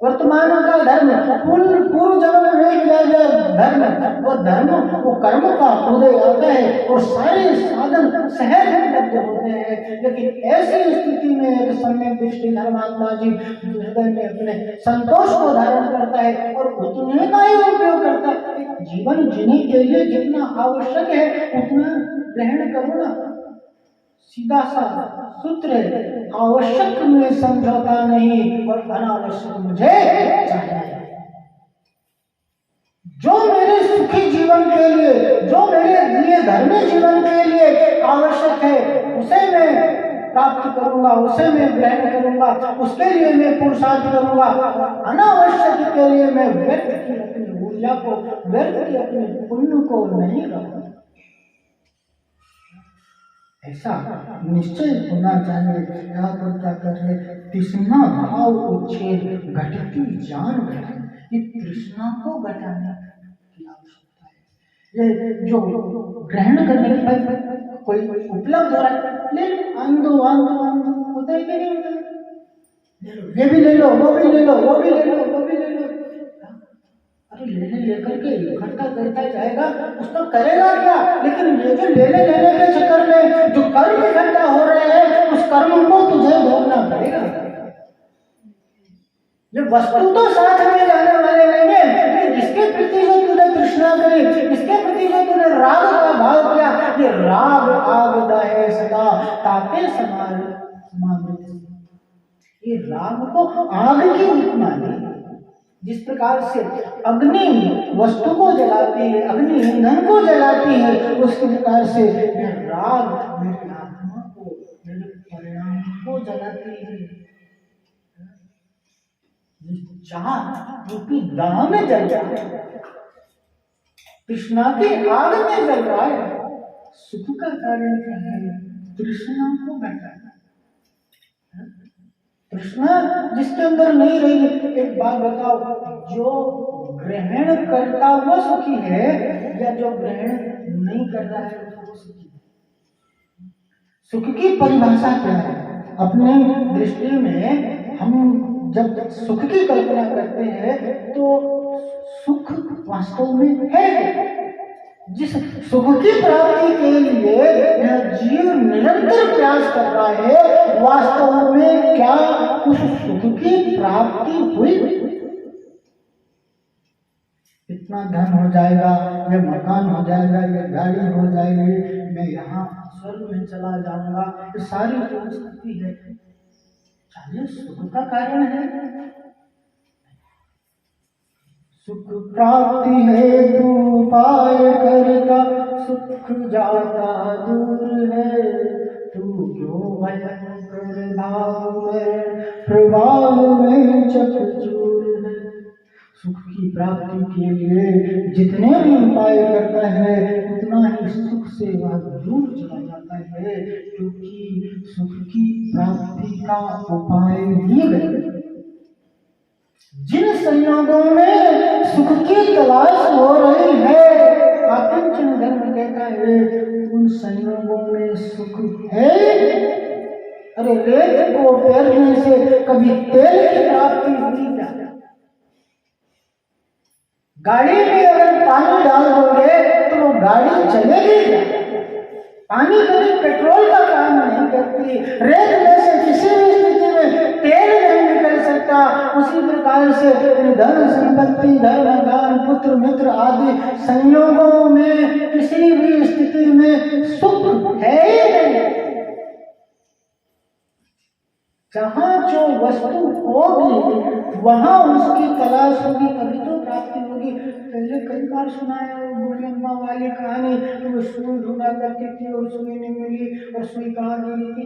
वर्तमान का धर्म, पूर्व जन्म में किया गया धर्म, वो धर्म वो कर्म का उदय आता है और सारे साधन सहज उपलब्ध होते हैं। लेकिन ऐसी स्थिति में एक सम्यक दृष्टि धर्मात्मा जी हृदय में अपने संतोष को धारण करता है और उतने का ही उपयोग करता है। जीवन जीने के लिए जितना आवश्यक है उतना ग्रहण करो ना। सीधा सा सूत्र है, आवश्यक में समझौता नहीं और अनावश्यक मुझे चाहिए। जो मेरे सुखी जीवन के लिए, जो मेरे लिए धर्मी जीवन के लिए आवश्यक है उसे मैं प्राप्त करूंगा, उसे मैं ग्रहण करूंगा, उसके लिए मैं पुरुषार्थ करूंगा। अनावश्यक के लिए मैं व्यर्थ की अपनी ऊर्जा को, व्यर्थ की अपने पुण्य को नहीं करूंगा। ऐसा निश्चय होना चाहिए। यहाँ पर क्या कर रहे, तृष्णा भाव उच्छेद घटती जान घटे, ये तृष्णा को घटाने की आवश्यकता है। ये जो ग्रहण करने के बाद कोई उपलब्ध हो रहा है, ले लो, आंदो आंदो आंदो, होता है कि नहीं होता है? ले लो, ये भी ले लो, वो भी ले लो, वो भी ले लो, वो भी ले लो। अरे लेने लेकर के इकट्ठा करता जाएगा, उसका करेगा क्या? लेकिन ये जो लेने लेने के चक्कर में जो कर्म इकट्ठा हो रहे हैं, उस कर्म को तुझे भोगना पड़ेगा। ये वस्तु तो साथ में जाने वाले नहीं है, इसके प्रति जो तूने तृष्णा करी, इसके प्रति जो तूने राग का भाव किया, ये राग आग दहे सदा ताते समामृत। ये राग को आग की उपमा दी। जिस प्रकार से अग्नि वस्तु को जलाती है, अग्नि ईंधन को जलाती है, उसी प्रकार से राग मेरी आत्मा को, मेरे परिणाम को जलाती है। चाह रूपी दाह में जल जाए, तृष्णा की आग में जल रहा है। सुख का कारण क्या है? तृष्णा को घटाना। तृष्णा जिसके अंदर नहीं रही, एक बात बताओ, जो ग्रहण करता वो सुखी है या जो ग्रहण नहीं कर रहा है वो सुखी है? सुख की परिभाषा क्या है? अपने दृष्टि में हम जब सुख की कल्पना करते हैं तो सुख वास्तव में है। जिस सुख की प्राप्ति के लिए यह जीव निरंतर प्रयास कर रहा है, वास्तव में क्या उस सुख की प्राप्ति हुई? इतना धन हो जाएगा, ये मकान हो जाएगा, ये गाड़ी हो जाएगी, मैं यहाँ स्वर्ग में चला जाऊंगा, ये सारी जो स्थिति है चाहिए सुख का कारण है। सुख प्राप्ति है तू उपाय करता, सुख जाता दूर है। तू क्यों भयंकर भाव में प्रभाव में चकचूर है। सुख की प्राप्ति के लिए जितने भी उपाय करता है उतना ही सुख से वह दूर चला जाता है, क्योंकि सुख की प्राप्ति का उपाय ही नहीं। जिन संयोगों में सुख की तलाश हो रही है, आकिंचन धर्म कहता है उन संयोगों में सुख है। अरे रेत को फेरने से कभी तेल की प्राप्ति हुई क्या? गाड़ी में अगर पानी डाल दोगे तो वो गाड़ी चलेगी क्या? पानी कभी पेट्रोल का काम नहीं करती। रेत में से किसी भी स्थिति में तेल नहीं निकल सकता। उसी प्रकार से धन संपत्ति, धर्म, दान, पुत्र, मित्र आदि संयोगों में किसी भी स्थिति में सुख है ही नहीं। जहां जो वस्तु होगी वहां उसकी तलाश होगी, कभी तो प्राप्ति होगी। पहले कई बार सुना है बूढ़ी अम्मा वाली कहानी, वो सुई ढूंढा करती थी और सुई नहीं मिली, और सुई कहाँ गिरी थी?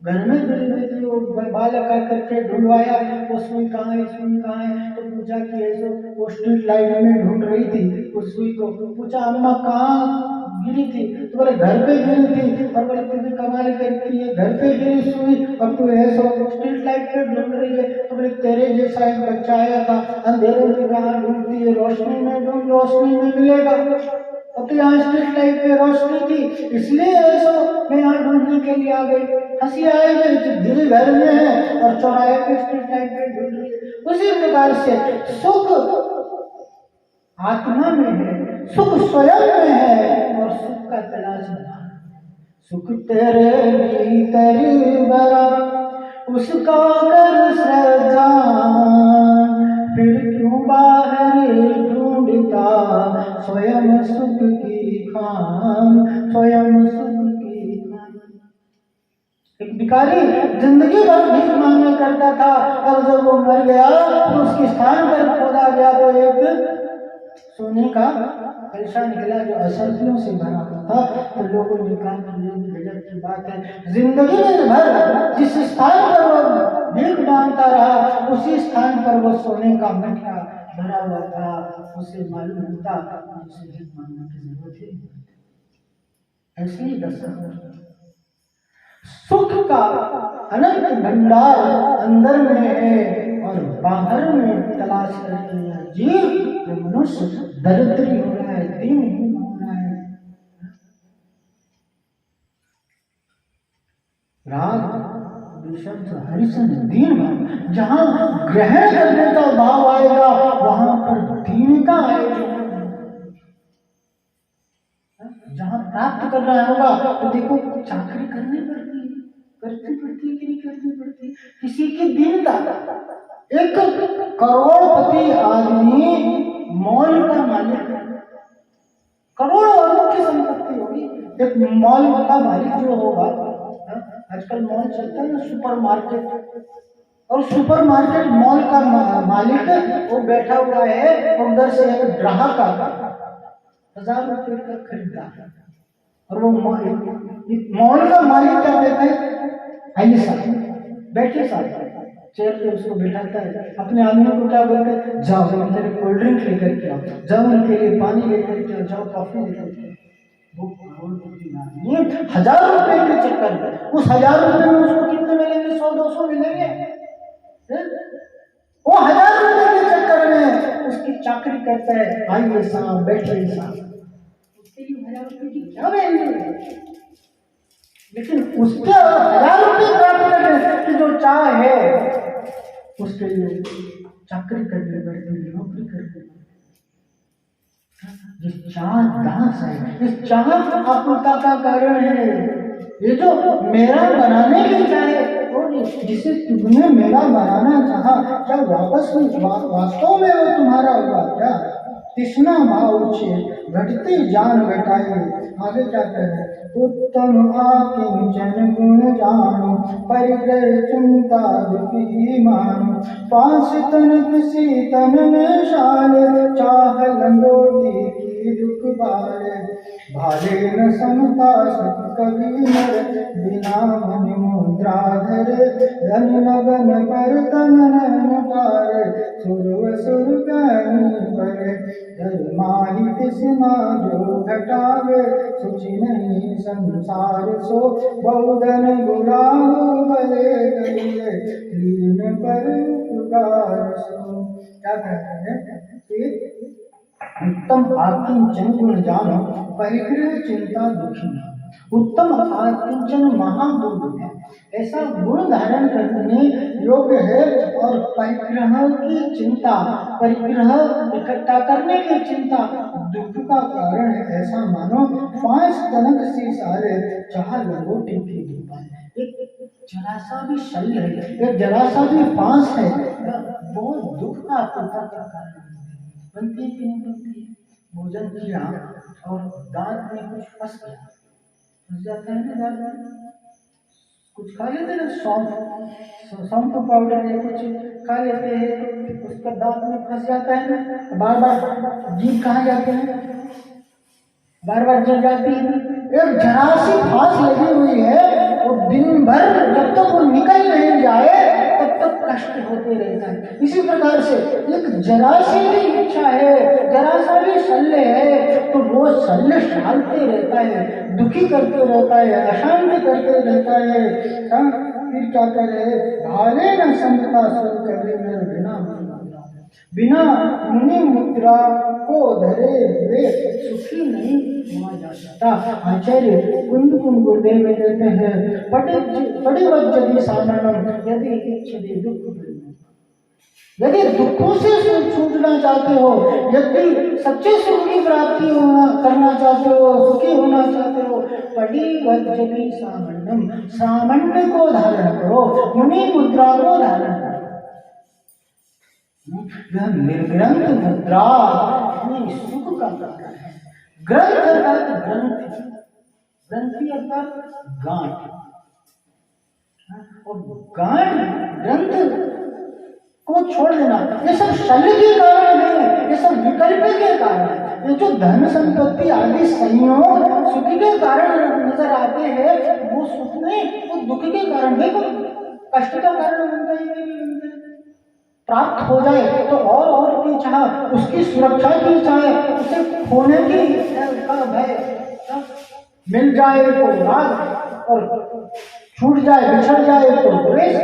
घर में गिरी हुई थी। वो बालक करके ढूंढवाया, वो सुई कहाँ है, सुई कहाँ है? तो पूछा कि ऐसे वो स्ट्रीट लाइट में ढूंढ रही थी उस सुई को। पूछा अम्मा कहाँ गिरी थी? तो बोले घर पे गिरी थी। और बोले तू भी कमाल करती है, घर पे गिरी सुई और तू ऐसा स्ट्रीट लाइट पे ढूंढ रही है। तो बोले तेरे जैसा एक बच्चा आया था, अंधेरे में कहाँ ढूंढती है, रोशनी में ढूंढ, रोशनी में मिलेगा। अब तो यहाँ स्ट्रीट लाइट पे रोशनी थी इसलिए ऐसा मैं यहाँ ढूंढने के लिए आ गई। हंसी आएगी, दिल घर में है और चौराहे पे स्ट्रीट लाइट पे ढूंढ रही है। उसी प्रकार से सुख आत्मा में है, सुख स्वयं में है, और सुख का तलाश नहीं। सुख तेरे भीतर भरा उसका कर सृजा, फिर क्यों बाहर ढूंढता स्वयं सुख की खान, स्वयं सुख की खान। एक भिखारी जिंदगी भर भीख मांगा करता था, और जब वो मर गया तो उसके स्थान पर खोदा गया तो एक सोने का कलशा निकला जो असंख्यों से भरा हुआ था। तो लोगों ने कहा कि ये गजब की बात है, जिंदगी भर जिस स्थान पर वो भीख मांगता रहा उसी स्थान पर वो सोने का मटका भरा हुआ था। उसे मालूम होता उसे भीख मांगने की जरूरत है। ऐसे ही दशा सुख का अनंत भंडार अंदर में है और बाहर में तलाश करके जीव मनुष्य दरिद्री हो रहा है, दीन हो रहा है। राग विशब्द हरिशन दीन भाव, जहां ग्रहण करने का भाव आएगा वहां पर दीनता आएगी। जहां प्राप्त कर रहा होगा तो देखो चाकरी करनी पड़ती है, करनी पड़ती है कि नहीं करनी पड़ती? किसी की दीनता, एक करोड़पति आदमी मॉल का मालिक, करोड़ों अरबों की संपत्ति होगी, एक मॉल का मालिक जो होगा, आजकल मॉल चलता है ना सुपरमार्केट, और सुपरमार्केट मॉल का मालिक वो बैठा हुआ है और उधर से एक ग्राहक आता, 1000 रुपये का खरीदा, और वो मॉल का मालिक क्या कहता है, आइए साहब बैठिए साहब, चेयर पे उसको बिठाता है। अपने आदमी को क्या बोलते हैं, जाओ मेरे कोल्ड ड्रिंक लेकर के आओ, जाओ उनके लिए पानी लेकर के आओ, जाओ कॉफी लेकर के आओ। वो करोड़पति आदमी 1000 रुपए के चक्कर में, उस 1000 रुपए में उसको कितने मिलेंगे, 100-200 मिलेंगे। वो 1000 रुपए के चक्कर में उसकी चाकरी करता है, आइए साहब बैठिए साहब, उसके लिए 1000 रुपए की क्या वैल्यू है? लेकिन उसके 1000 रुपये प्राप्त करने की जो चाह है उसके लिए चाकरी करनी पड़ती है, नौकरी करनी पड़ती है। जिस चाह दास है, इस चाह आकुलता का कारण है। ये जो मेरा बनाने की चाहे वो नहीं, जिसे तुमने मेरा बनाना चाहा क्या वापस वास्तव में वो तुम्हारा हुआ क्या? तृष्णा भाव छे घटती जान घटाई। आगे क्या कहे, उत्तम आकिंचन गुण जानो, परिग्रह चिंता दुखी मानो, पास तन किसी तन में शाले, चाह लंगोटी की दुख बाले, भाले न समता सुख कभी नर, बिना मन मुद्रा धर ठारे, धन लगन पर तन नैन ठारे, सुर असुर कहनी परे, धर्माहि तृष्णा जो घटावे, सुचि नहीं संसार सो, बहुधन गुराहु भले करिए, लीन पर उपकार सो। क्या कहते हैं कि उत्तम आत्मचन गुण जानो, परिग्रह चिंता दुखी न। उत्तम आत्मचन महागुण है, ऐसा गुण धारण करने योग्य है, और परिग्रह की चिंता, परिग्रह इकट्ठा करने की चिंता दुख का कारण है, ऐसा मानो। 5 कनक से सारे चाह लंगोटी की दुकान, एक जरा सा भी शल्य है, एक जरा सा भी फांस है, वो दुख का कारण बनती है कि नहीं बनती है। भोजन किया और दांत में कुछ फंस गया, फंस जाता है ना दांत में, कुछ खा लेते हैं ना, सौंफ पाउडर या कुछ खा लेते हैं तो उसका दांत में फंस जाता है ना, बार बार जीभ कहाँ जाते हैं, बार बार जल जाती है। एक जरा सी फांस लगी हुई है और दिन भर जब तक वो निकल नहीं जाए तब तक कष्ट होते रहता है। इसी प्रकार से एक जरा सी भी इच्छा है, जरा सा भी शल्य है तो वो शल्य डालते रहता है, दुखी करते रहता है, अशांति करते रहता है। फिर क्या करे, भाले न संतता सुर करे बिना बिना मुनि मुद्रा को धरे वे सुखी नहीं हुआ जा सकता। आचार्य कुंद कुंद गुरुदेव में कहते हैं, पड़ी वज्जति सामरणम यदि इच्छति दुख, यदि दुखों से छूटना चाहते हो, यदि सच्चे सुख की प्राप्ति करना चाहते हो, सुखी होना चाहते हो, पड़ी वज्जति सामरणम, सामण्य को धारण करो, मुनि मुद्रा को धारण करो। यह निर्ग्रंथ मुद्रा सुख का कारण है। ग्रंथ अर्थात ग्रंथि, ग्रंथि अर्थात गांठ, और गांठ ग्रंथ को छोड़ देना, ये सब शल्य के कारण है, ये सब विकल्प के कारण है। ये जो धन संपत्ति आदि संयोग सुख के कारण नजर आते हैं, वो सुख नहीं, वो दुख के कारण, देखो कष्ट का कारण बनता है। प्राप्त हो जाए तो और की चाह, उसकी सुरक्षा की चाहे, उसे खोने की का भय, मिल जाए तो राग और छूट जाए बिछड़ जाए तो द्वेष।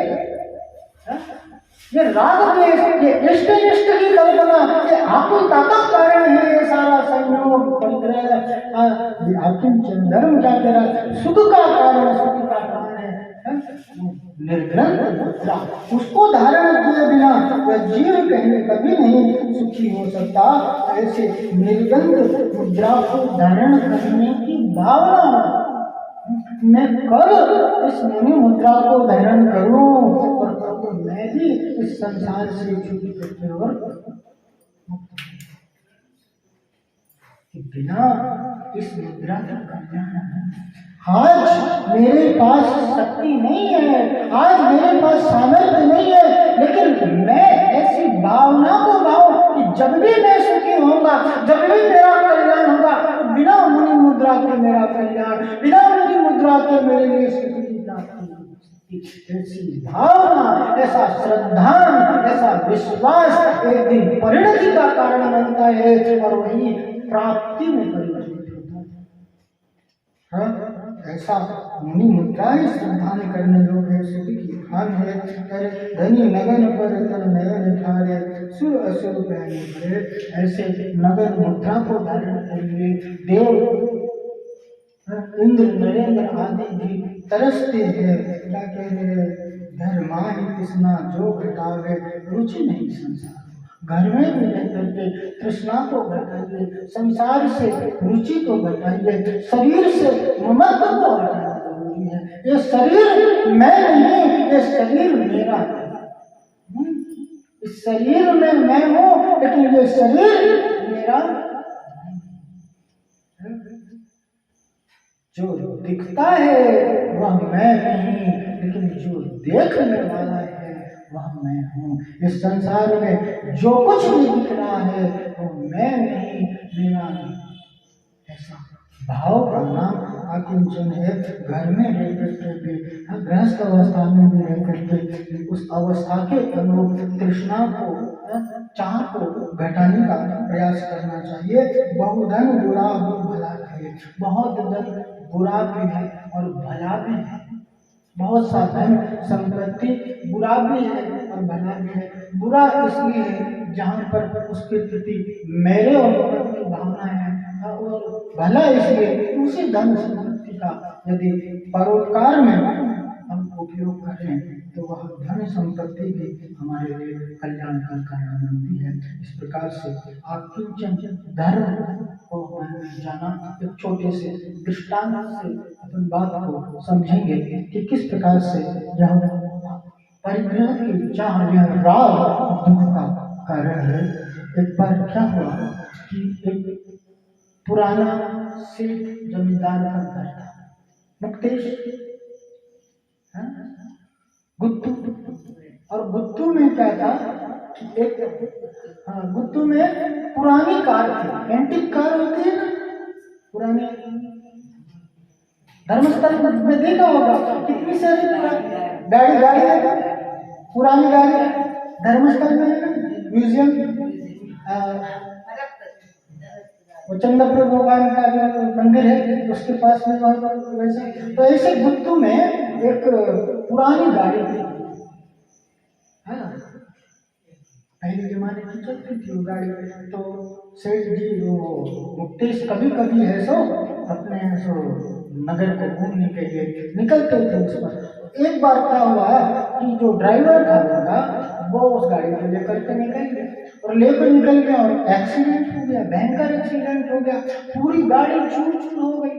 ये राग द्वेष, ये इष्ट इष्ट की कल्पना, ये आकुलता का कारण है। ये सारा संयोग परिग्रह आत्मचन धर्म क्या कह रहा है, सुख का कारण, सुख का कारण है निर्ग्रंथ मुद्रा। उसको धारण किए बिना वह जीव कहीं कभी नहीं सुखी हो सकता। ऐसे निर्ग्रंथ मुद्रा को धारण करने की भावना, मैं कल इस मुनि मुद्रा को धारण करूं और कब मैं भी इस संसार से छूट करके और बिना इस मुद्रा का कल्याण। आज मेरे पास शक्ति नहीं है, आज मेरे पास सामर्थ्य नहीं है, लेकिन मैं ऐसी भावना को भाव कि जब भी मैं सुखी होऊंगा, जब भी मेरा कल्याण होगा, तो बिना मुनि मुद्रा के मेरा कल्याण, बिना मुनि मुद्रा के मेरे लिए सुख की प्राप्ति। ऐसी भावना, ऐसा श्रद्धा, ऐसा विश्वास एक दिन परिणति का कारण बनता है और वही प्राप्ति में परिवर्तित होता है। ऐसा मुनि मुद्रा ही श्रद्धान करने योग्य सुख की खान है। धनी नगन पर तन नयन ठारे, सुर असुर कहने पड़े। ऐसे नगन मुद्रा को धारण करेंगे देव, इंद्र नरेंद्र आदि भी तरसते हैं। क्या कह रहे, धर्माहि तृष्णा जो घटावे, रुचि नहीं संसार। घर में भी रह करके तृष्णा को घटाइए, संसार से रुचि को घटाइए, शरीर से ममत्व को हटाना जरूरी है। ये शरीर मैं नहीं, ये शरीर मेरा है। इस शरीर में मैं हूँ, लेकिन ये शरीर मेरा। जो दिखता है वह मैं नहीं, लेकिन जो देखने वाला है वह मैं हूँ। इस संसार में जो कुछ भी दिख रहा है वो मैं नहीं, मेरा नहीं। ऐसा भाव का नाम आकिंचन है, घर में रह करके भी, गृहस्थ अवस्था में भी रह करके उस अवस्था के अनुरूप तृष्णा को, चाह को घटाने का प्रयास करना चाहिए। बहुधन बुरा हो भला है, बहुत धन बुरा भी है और भला भी है। बहुत सा धन संपत्ति बुरा भी है और भला भी है। बुरा इसलिए है जहाँ पर उसके प्रति मेरे और अपने की भावना है, और भला इसलिए उसी धन संपत्ति का यदि परोपकार में हम उपयोग करें तो वह धन संपत्ति भी हमारे लिए कल्याण का कारण बनती है। इस प्रकार से आकिंचन धर्म को जाना, एक छोटे से दृष्टांत से अपन बात को समझेंगे कि किस प्रकार से यह परिग्रह की चाह, यह राग दुख का कारण है। एक बार क्या हुआ कि एक पुराना सेठ जमींदार का घर था, मुक्तेश, गुत्तू। और गुत्तू में क्या था कि गुत्तू में पुरानी कार थी, एंटीक कार होती है ना, पुराने। धर्मस्थल में देखा होगा कितनी सारी गाड़ी पुरानी गाड़ी धर्मस्थल में म्यूजियम, वो चंद्रपुर भगवान का जो मंदिर है उसके पास में वैसे। तो ऐसे गुत्तू में एक पुरानी गाड़ी थी, पहले जमाने की चलती थी वो गाड़ी। तो सेठ जी वो मुक्तेश कभी कभी है सो अपने सो नगर को घूमने के लिए निकलते थे उस पर। एक बार क्या हुआ कि जो ड्राइवर था उनका, वो उस गाड़ी को लेकर के निकल गया, और लेकर निकल गया और एक्सीडेंट हो गया, भयंकर एक्सीडेंट हो गया। पूरी गाड़ी चूर चूर हो गई,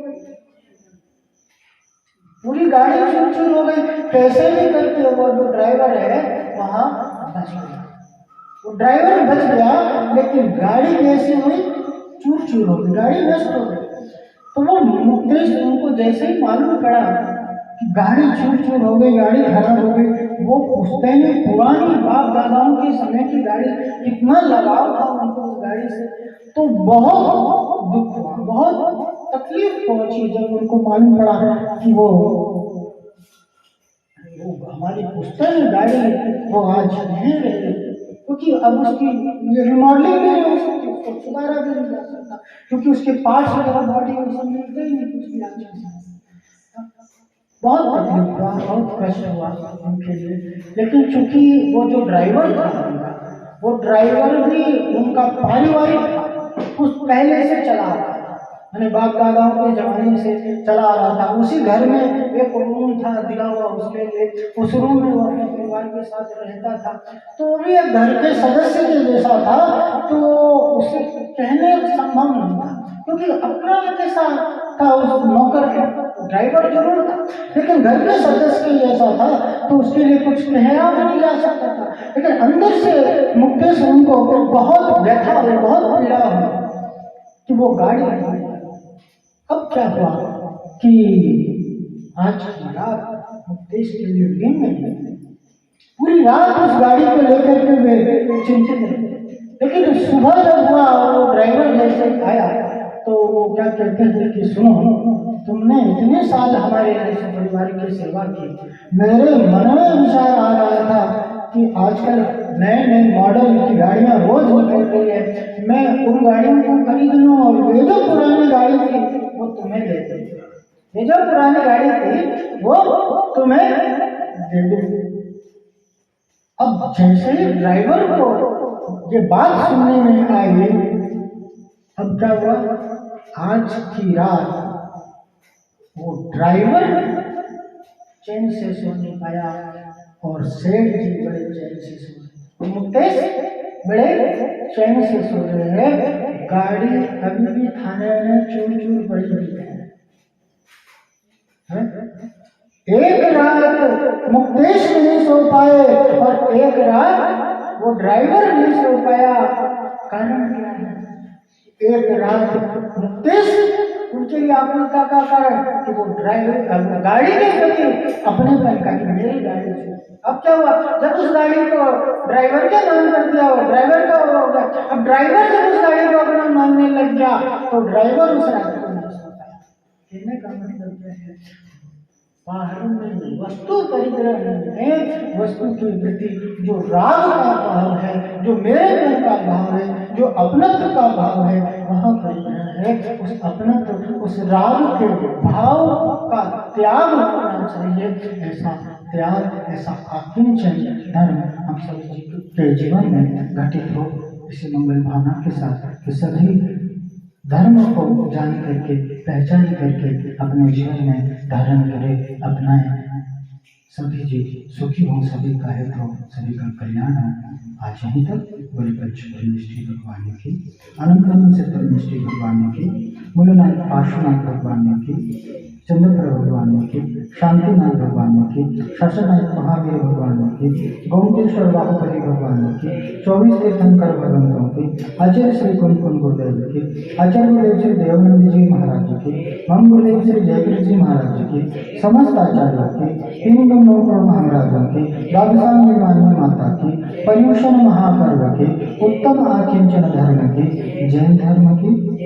पूरी गाड़ी चूर चूर हो गई। कैसे भी करके वो जो ड्राइवर है वहां बच गया। वो ड्राइवर बच गया, लेकिन गाड़ी कैसी हुई, चूर चूर हो गई, गाड़ी नष्ट हो गई। तो वो मुकेश उनको जैसे ही मालूम पड़ा कि गाड़ी चूर चूर हो गई, गाड़ी खराब हो गई, वो पूछते हैं पुरानी बाप दादाओं के समय की गाड़ी, कितना लगाव था उनको उस गाड़ी से। तो बहुत दुख हुआ, बहुत तकलीफ पहुंची जब उनको मालूम पड़ा कि वो हमारी पुस्तक गाड़ी वो आज नहीं रही, क्योंकि अब उसकी रिमॉडलिंग भी नहीं हो सकती, उसको सुधारा भी नहीं जा सकता, क्योंकि उसके पार्ट्स वगैरह बॉडी में सब मिलते ही नहीं कुछ भी आज। बहुत तकलीफ हुआ, बहुत कष्ट हुआ उनके लिए। लेकिन चूंकि वो जो ड्राइवर था उनका, वो ड्राइवर भी उनका पारिवारिक था, कुछ पहले से चला रहा था, मैंने बाप दादाओं के जमाने से चला आ रहा था। उसी घर में एक रूम था दिया हुआ उसके लिए, उस रूम में वो अपने परिवार के साथ रहता था। तो वो भी एक घर के सदस्य के जैसा था, तो उसे कहने संभव नहीं था, क्योंकि अपना कैसा था, उस नौकर ड्राइवर जरूर था, लेकिन घर के सदस्य के जैसा था, तो उसके लिए कुछ कहना भी नहीं जा सकता था। लेकिन अंदर से मुकेश उनको बहुत व्यथा हुई, बहुत पीड़ा हुई कि वो गाड़ी। अब क्या हुआ कि आज की रात मुकेश के लिए दिन में पूरी रात उस गाड़ी को लेकर के वे चिंतित रहे। लेकिन सुबह जब हुआ और वो ड्राइवर जैसे आया तो वो क्या कहते हैं कि सुनो, तुमने इतने साल हमारे जैसे परिवार की सेवा की, मेरे मन में विचार आ रहा था कि आजकल नए नए मॉडल की गाड़ियां रोज निकल रही है, मैं उन गाड़ियों को खरीद लूं और ये जो पुरानी गाड़ी थी वो तुम्हें दे दूं, ये जो पुरानी गाड़ी थी वो तुम्हें दे दूं। अब जैसे ही ड्राइवर को ये बात सुनने में आई, अब क्या हुआ, आज की रात वो ड्राइवर चैन से सो नहीं पाया और सेठ जी बड़े चैन से सो रहे, मुकेश बड़े चैन से सो रहे हैं। गाड़ी अभी भी थाने में चूर चूर पड़ी हुई है। एक रात मुकेश नहीं सो पाए और एक रात वो ड्राइवर नहीं सो पाया। कारण क्या है? एक रात मुकेश उनके लिए आकुलता का कारण कि वो ड्राइवर गाड़ी के प्रति अपने पन का, कि मेरी गाड़ी है। अब क्या हुआ, जब उस गाड़ी को ड्राइवर का नाम कर दिया, वो ड्राइवर का हो गया। अब ड्राइवर जब उस गाड़ी को अपना मानने लग गया तो ड्राइवर उस रात को नहीं सो पाया। कहने का मतलब क्या है, बाहरों में वस्तु परिग्रह में वस्तु के प्रति जो राग का भाव है, जो मेरे मन का भाव है, जो अपनत्व का भाव है, वह परिग्रह है। उस अपनत्व, उस राग के भाव का त्याग होना चाहिए। ऐसा त्याग, ऐसा आकिंचन धर्म हम सभी के जीवन में घटित हो, इसी मंगल भावना के साथ कि सभी धर्म को जान करके, पहचान करके अपने जीवन में धारण करें, अपनाएं। सभी जीव सुखी हों, सभी का हित हो, सभी का कल्याण हो। आज यहीं तक। बलि पक्ष परमेष्टि भगवान की, अनंत से परमेष्टि भगवान की, मूलनाथ पार्श्वनाथ भगवान की, चंद्रप्र भगवान की, शांतिनाथ भगवान की, शासनाथ महावीर भगवान की, गोमतेश्वर बाहुबली भगवान की, 24 तीर्थंकर भगवंतों की, आचार्य श्री कुंकुन गुरुदेव की, आचार्य गुरुदेव श्री देवानंद जी महाराज की, मम गुरुदेव श्री जयगिरि जी महाराज की, समस्त आचार्यों की, तीन गंगोत्तर महाराजों की, द्वादशांगी वाणी माता की, पर्युषण महापर्व की, उत्तम आकिंचन धर्म की, जैन धर्म की,